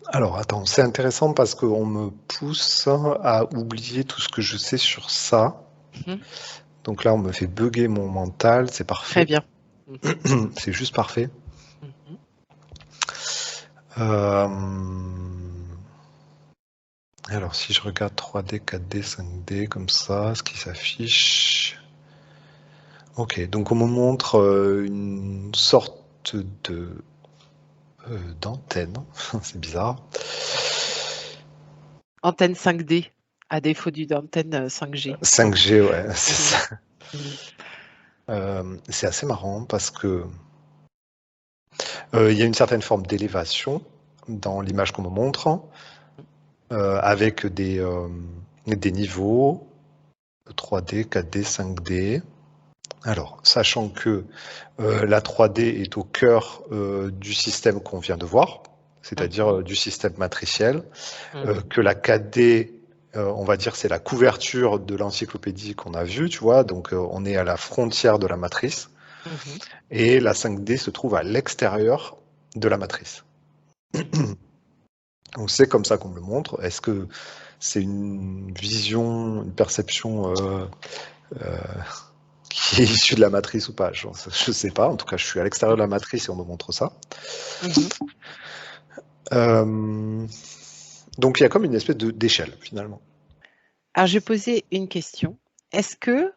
Alors attends, c'est intéressant parce qu'on me pousse à oublier tout ce que je sais sur ça. Donc là, on me fait bugger mon mental, c'est parfait. Très bien. C'est juste parfait. Alors si je regarde 3D, 4D, 5D comme ça, ce qui s'affiche. Ok, donc on me montre une sorte de d'antenne, c'est bizarre. Antenne 5D, à défaut d'une antenne 5G. 5G, ouais, c'est ça. C'est assez marrant parce que il y a une certaine forme d'élévation dans l'image qu'on me montre, avec des niveaux 3D, 4D, 5D. Alors, sachant que la 3D est au cœur du système qu'on vient de voir, c'est-à-dire du système matriciel, que la 4D, on va dire, c'est la couverture de l'encyclopédie qu'on a vue, tu vois, donc on est à la frontière de la matrice, et la 5D se trouve à l'extérieur de la matrice. Donc c'est comme ça qu'on me le montre. Est-ce que c'est une vision, une perception qui est issue de la matrice ou pas? Je sais pas. En tout cas, je suis à l'extérieur de la matrice et on me montre ça. Donc il y a comme une espèce d'échelle finalement. Alors je vais poser une question. Est-ce que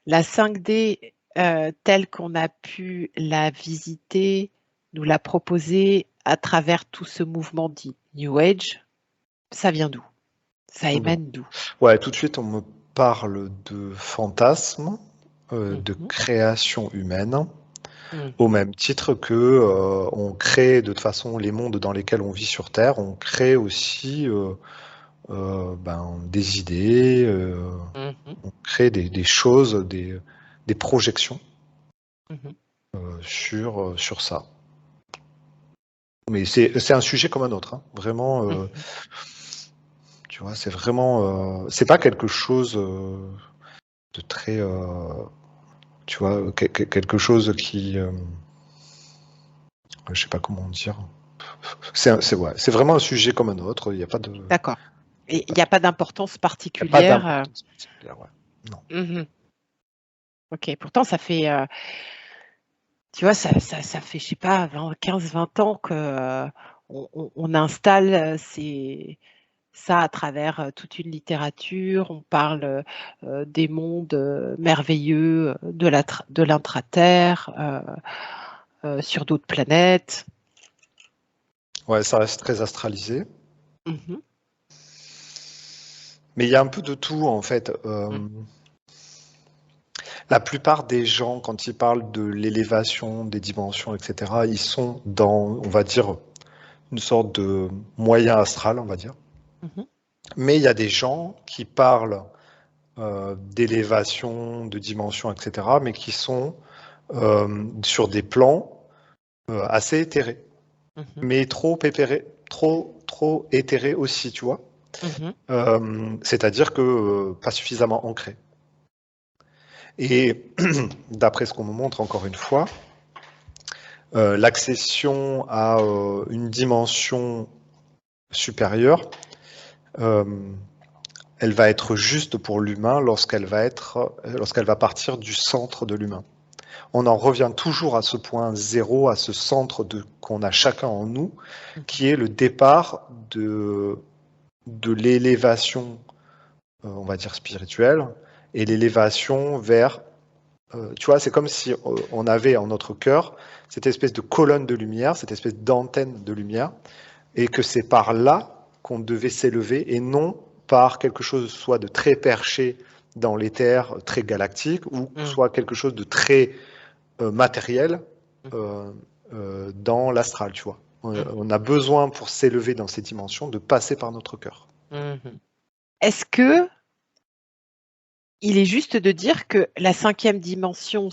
la 5D telle qu'on a pu la visiter, nous la proposer à travers tout ce mouvement dit New Age, ça vient d'où? Ça émane d'où? Ouais, tout de suite on me parle de fantasme, de création humaine, au même titre que on crée de toute façon les mondes dans lesquels on vit sur Terre, on crée aussi des idées, on crée des choses, des projections sur ça. Mais c'est un sujet comme un autre, hein. Vraiment. Tu vois, c'est vraiment, c'est pas quelque chose de très, tu vois, quelque chose qui, je sais pas comment dire. C'est vraiment un sujet comme un autre. Il n'y a pas de. D'accord. Et il n'y a pas d'importance Il n'y a pas particulière. d'importance particulière, ouais. Non. Ok, pourtant ça fait, tu vois, ça fait, je sais pas, 15-20 ans que on installe ça à travers toute une littérature. On parle des mondes merveilleux de l'intraterre, sur d'autres planètes. Ouais, ça reste très astralisé. Mhm. Mais il y a un peu de tout, en fait. La plupart des gens, quand ils parlent de l'élévation, des dimensions, etc., ils sont dans, on va dire, une sorte de moyen astral, on va dire. Mhm. Mais il y a des gens qui parlent d'élévation, de dimension, etc., mais qui sont sur des plans assez éthérés, Mhm. mais trop épérés, trop éthérés aussi, tu vois. Mhm. C'est-à-dire que pas suffisamment ancrés. Et d'après ce qu'on me montre encore une fois, l'accession à une dimension supérieure, elle va être juste pour l'humain lorsqu'elle va partir du centre de l'humain. On en revient toujours à ce point zéro, à ce centre qu'on a chacun en nous, qui est le départ de l'élévation, on va dire spirituelle, et l'élévation vers, tu vois, c'est comme si on avait en notre cœur cette espèce de colonne de lumière, cette espèce d'antenne de lumière, et que c'est par là qu'on devait s'élever, et non par quelque chose soit de très perché dans l'éther, très galactique, ou soit quelque chose de très matériel dans l'astral, tu vois. On a besoin, pour s'élever dans ces dimensions, de passer par notre cœur. Est-ce que il est juste de dire que la 5e dimension,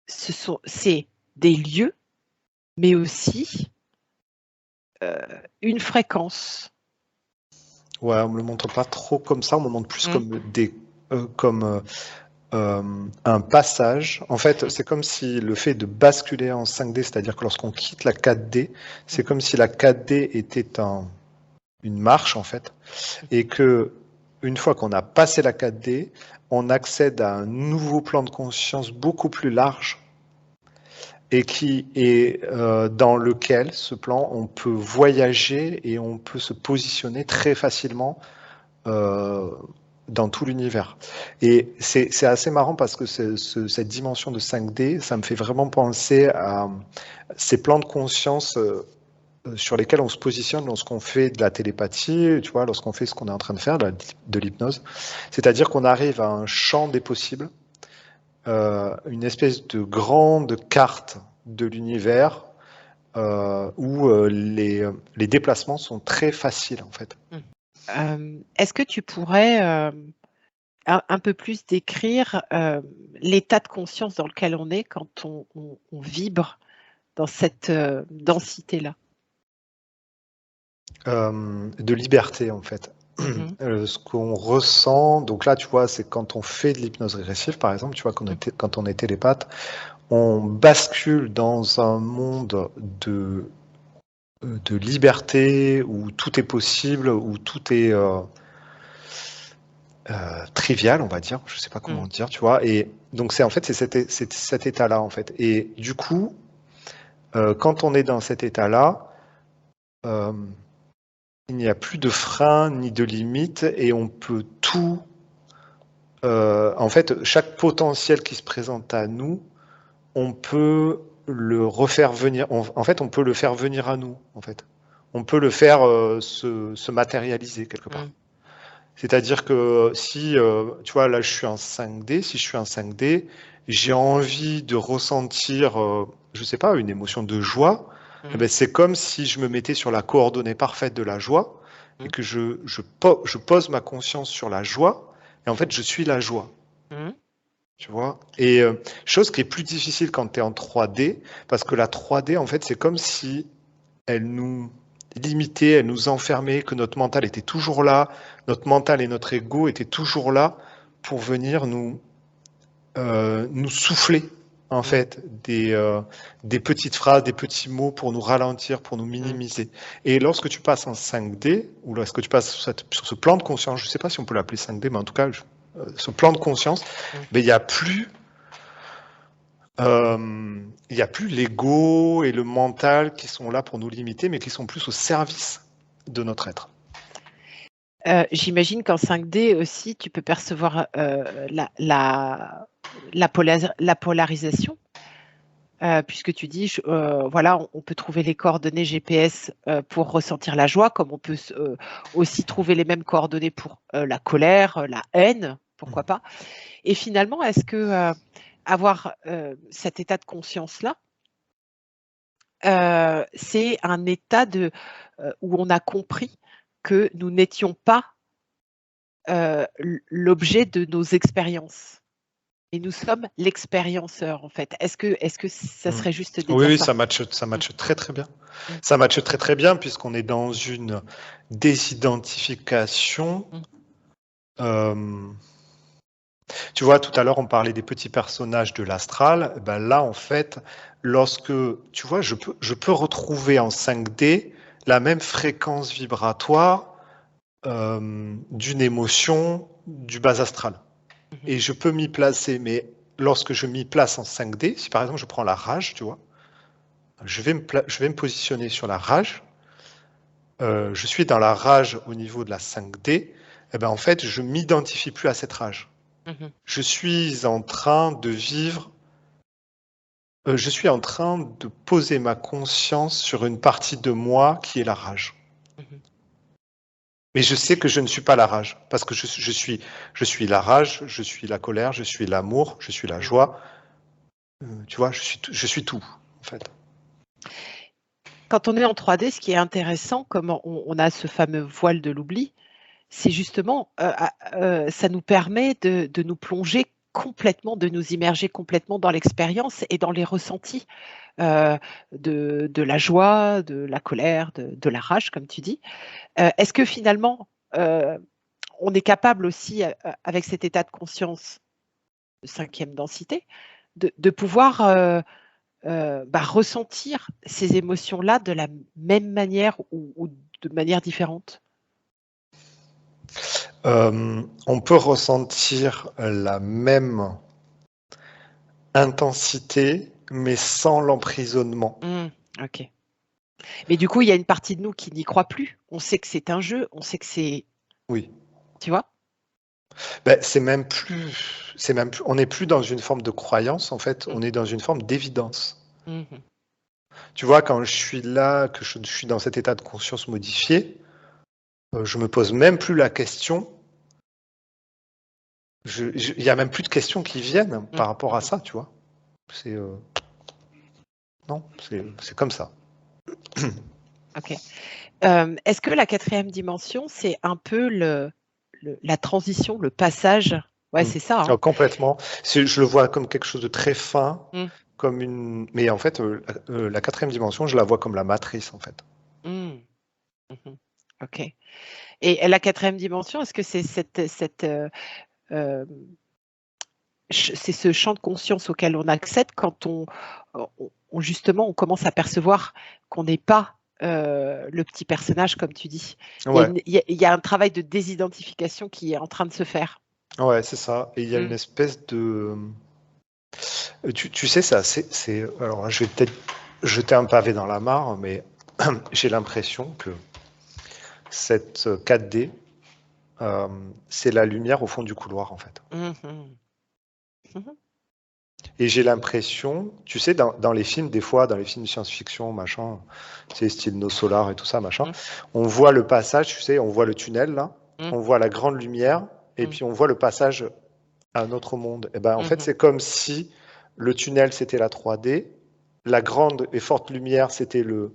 c'est des lieux, mais aussi une fréquence? Ouais, on me le montre pas trop comme ça, on me montre plus comme un passage. En fait, c'est comme si le fait de basculer en 5D, c'est-à-dire que lorsqu'on quitte la 4D, c'est comme si la 4D était une marche, en fait, et que une fois qu'on a passé la 4D, on accède à un nouveau plan de conscience beaucoup plus large, et qui est dans lequel, ce plan, on peut voyager et on peut se positionner très facilement dans tout l'univers. Et c'est assez marrant parce que cette dimension de 5D, ça me fait vraiment penser à ces plans de conscience sur lesquels on se positionne lorsqu'on fait de la télépathie, tu vois, lorsqu'on fait ce qu'on est en train de faire, de l'hypnose. C'est-à-dire qu'on arrive à un champ des possibles, une espèce de grande carte de l'univers où les déplacements sont très faciles, en fait. Est-ce que tu pourrais un peu plus décrire l'état de conscience dans lequel on est quand on vibre dans cette densité-là? De liberté, en fait. Ce qu'on ressent, donc là, tu vois, c'est quand on fait de l'hypnose régressive, par exemple, tu vois, quand on est télépathe, on bascule dans un monde de liberté, où tout est possible, où tout est trivial, on va dire, je sais pas comment dire, tu vois, et donc c'est cet état-là, en fait. Et du coup, quand on est dans cet état-là, il n'y a plus de frein ni de limite, et on peut tout. En fait, chaque potentiel qui se présente à nous, on peut le refaire venir. En fait, on peut le faire venir à nous. En fait, on peut le faire se matérialiser quelque part. C'est-à-dire que si, tu vois, là, je suis en 5D. Si je suis en 5D, j'ai envie de ressentir, je sais pas, une émotion de joie. Eh ben, c'est comme si je me mettais sur la coordonnée parfaite de la joie et que je pose ma conscience sur la joie. Et en fait, je suis la joie. Tu vois? Et chose qui est plus difficile quand tu es en 3D, parce que la 3D, en fait, c'est comme si elle nous limitait, elle nous enfermait, que notre mental était toujours là, notre mental et notre ego étaient toujours là pour venir nous souffler. en fait, des petites phrases, des petits mots pour nous ralentir, pour nous minimiser. Et lorsque tu passes en 5D, ou lorsque tu passes sur ce plan de conscience, je ne sais pas si on peut l'appeler 5D, mais en tout cas, ce plan de conscience, ben, il n'y a plus l'ego et le mental qui sont là pour nous limiter, mais qui sont plus au service de notre être. J'imagine qu'en 5D aussi, tu peux percevoir la polarisation, puisque tu dis, voilà, on peut trouver les coordonnées GPS pour ressentir la joie, comme on peut aussi trouver les mêmes coordonnées pour la colère, la haine, pourquoi pas. Et finalement, est-ce que avoir cet état de conscience-là, c'est un état où on a compris que nous n'étions pas l'objet de nos expériences. Et nous sommes l'expérienceur, en fait. Est-ce que ça serait juste de dire oui, ça? ça matche très très bien. Ça matche très très bien puisqu'on est dans une désidentification. Tu vois, tout à l'heure, on parlait des petits personnages de l'astral. Ben là, en fait, lorsque, tu vois, je peux retrouver en 5D la même fréquence vibratoire d'une émotion du bas astral. Et je peux m'y placer, mais lorsque je m'y place en 5D, si par exemple je prends la rage, tu vois, je vais me positionner sur la rage, je suis dans la rage au niveau de la 5D, et ben en fait, je ne m'identifie plus à cette rage. Je suis en train de vivre, je suis en train de poser ma conscience sur une partie de moi qui est la rage. Mais je sais que je ne suis pas la rage, parce que je suis la rage, je suis la colère, je suis l'amour, je suis la joie. Tu vois, je suis tout, en fait. Quand on est en 3D, ce qui est intéressant, comme on a ce fameux voile de l'oubli, c'est justement, ça nous permet de nous plonger complètement, de nous immerger complètement dans l'expérience et dans les ressentis de la joie, de la colère, de la rage, comme tu dis. Est-ce que finalement, on est capable aussi, avec cet état de conscience de 5e densité, de pouvoir ressentir ces émotions-là de la même manière ou de manière différente? On peut ressentir la même intensité, mais sans l'emprisonnement. Ok. Mais du coup, il y a une partie de nous qui n'y croit plus. On sait que c'est un jeu, on sait que c'est... Oui. Tu vois? Ben, on n'est plus dans une forme de croyance, en fait, on est dans une forme d'évidence. Tu vois, quand je suis là, que je suis dans cet état de conscience modifié, je me pose même plus la question. Il n'y a même plus de questions qui viennent par rapport à ça, tu vois. Non, c'est comme ça. Ok. Est-ce que la 4e dimension, c'est un peu la transition, le passage? Ouais, c'est ça. Hein. Complètement. Je le vois comme quelque chose de très fin, mais en fait, la 4e dimension, je la vois comme la matrice, en fait. Ok. Et la 4e dimension, est-ce que c'est c'est ce champ de conscience auquel on accède quand justement on commence à percevoir qu'on n'est pas le petit personnage, comme tu dis. Ouais. Il y a un travail de désidentification qui est en train de se faire. Ouais, c'est ça. Et il y a une espèce de... Tu sais, ça, alors, je vais peut-être jeter un pavé dans la mare, mais j'ai l'impression que cette 4D, c'est la lumière au fond du couloir, en fait. Et j'ai l'impression, tu sais, dans les films, des fois, dans les films de science-fiction, machin, c'est style No Solar et tout ça, machin, on voit le passage, tu sais, on voit le tunnel, là, on voit la grande lumière, et puis on voit le passage à un autre monde. Et ben, en fait, c'est comme si le tunnel, c'était la 3D, la grande et forte lumière, c'était le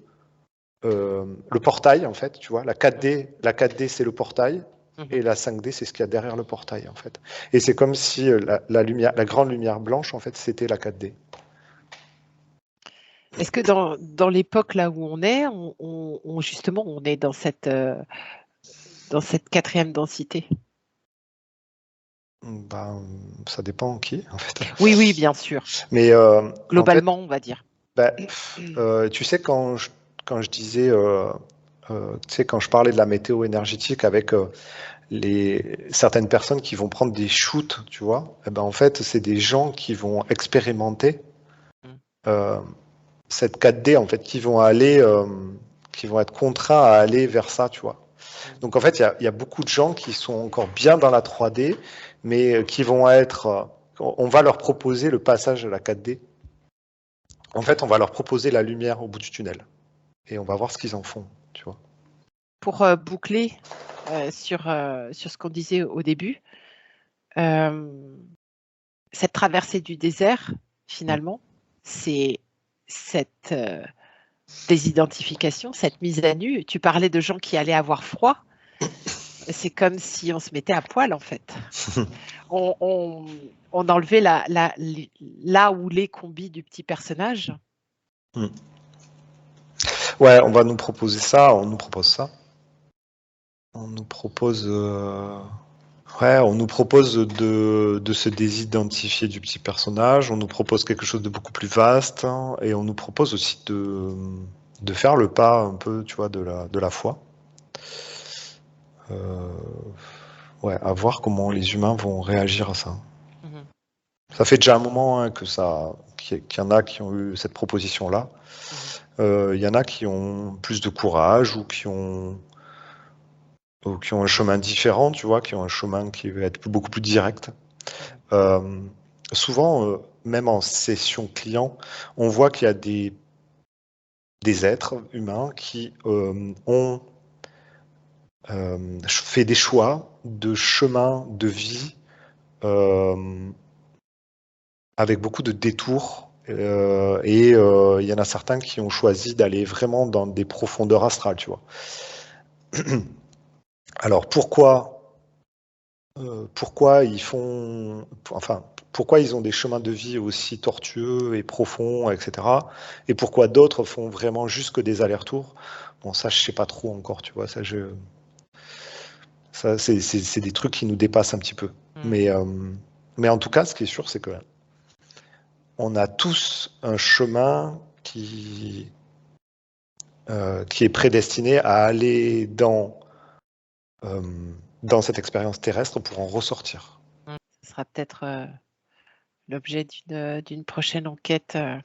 portail, en fait, tu vois, la 4D, c'est le portail, et la 5D, c'est ce qu'il y a derrière le portail, en fait. Et c'est comme si la grande lumière blanche, en fait, c'était la 4D. Est-ce que dans l'époque là où on est, justement, on est dans cette 4e densité? Ben, ça dépend qui, en fait. Oui, oui, bien sûr. Mais Globalement, on va dire. ben, tu sais, quand je disais, tu sais, quand je parlais de la météo énergétique avec certaines personnes qui vont prendre des shoots, tu vois, eh ben, en fait, c'est des gens qui vont expérimenter euh, cette 4D, en fait, qui vont être contraints à aller vers ça, tu vois. Donc, en fait, il y a beaucoup de gens qui sont encore bien dans la 3D, mais qui vont on va leur proposer le passage de la 4D. En fait, on va leur proposer la lumière au bout du tunnel. Et on va voir ce qu'ils en font, tu vois. Pour boucler sur ce qu'on disait au début, cette traversée du désert, finalement, c'est cette désidentification, cette mise à nu. Tu parlais de gens qui allaient avoir froid. C'est comme si on se mettait à poil, en fait. On enlevait là où les combis du petit personnage. Ouais, on va nous proposer ça, on nous propose ça. On nous propose, ouais, on nous propose de se désidentifier du petit personnage, on nous propose quelque chose de beaucoup plus vaste, hein, et on nous propose aussi de faire le pas un peu, tu vois, de la foi. Ouais, à voir comment les humains vont réagir à ça. Ça fait déjà un moment hein, qu'il y en a qui ont eu cette proposition-là. Il y en a qui ont plus de courage ou qui ont un chemin différent, tu vois, qui ont un chemin qui va être beaucoup plus direct. Souvent, même en session client, on voit qu'il y a des êtres humains qui ont fait des choix de chemin de vie avec beaucoup de détours. Et il y en a certains qui ont choisi d'aller vraiment dans des profondeurs astrales, tu vois. Alors pourquoi pourquoi ils ont des chemins de vie aussi tortueux et profonds, etc. Et pourquoi d'autres font vraiment juste que des allers-retours. Bon, ça, je sais pas trop encore, tu vois. Ça, c'est des trucs qui nous dépassent un petit peu. Mais en tout cas, ce qui est sûr, c'est que on a tous un chemin qui est prédestiné à aller dans cette expérience terrestre pour en ressortir. Ce sera peut-être l'objet d'une prochaine enquête. Hein.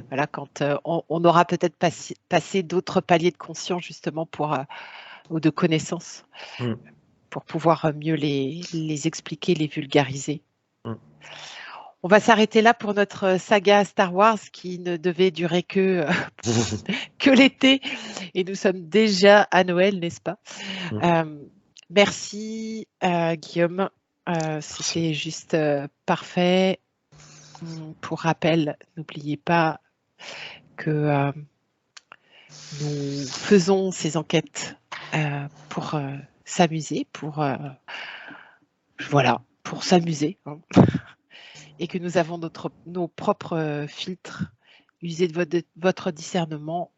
Voilà, quand on aura peut-être passé d'autres paliers de conscience justement ou de connaissances pour pouvoir mieux les expliquer, les vulgariser. On va s'arrêter là pour notre saga Star Wars qui ne devait durer que l'été et nous sommes déjà à Noël, n'est-ce pas? Merci Guillaume, c'était juste parfait. Pour rappel, n'oubliez pas que nous faisons ces enquêtes pour s'amuser, pour s'amuser, hein. Et que nous avons nos propres filtres. Usez de votre discernement,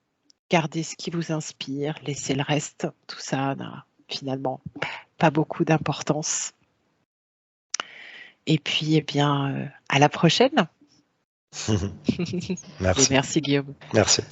gardez ce qui vous inspire, laissez le reste. Tout ça n'a finalement pas beaucoup d'importance. Et puis, eh bien, à la prochaine. Merci. Et merci Guillaume. Merci.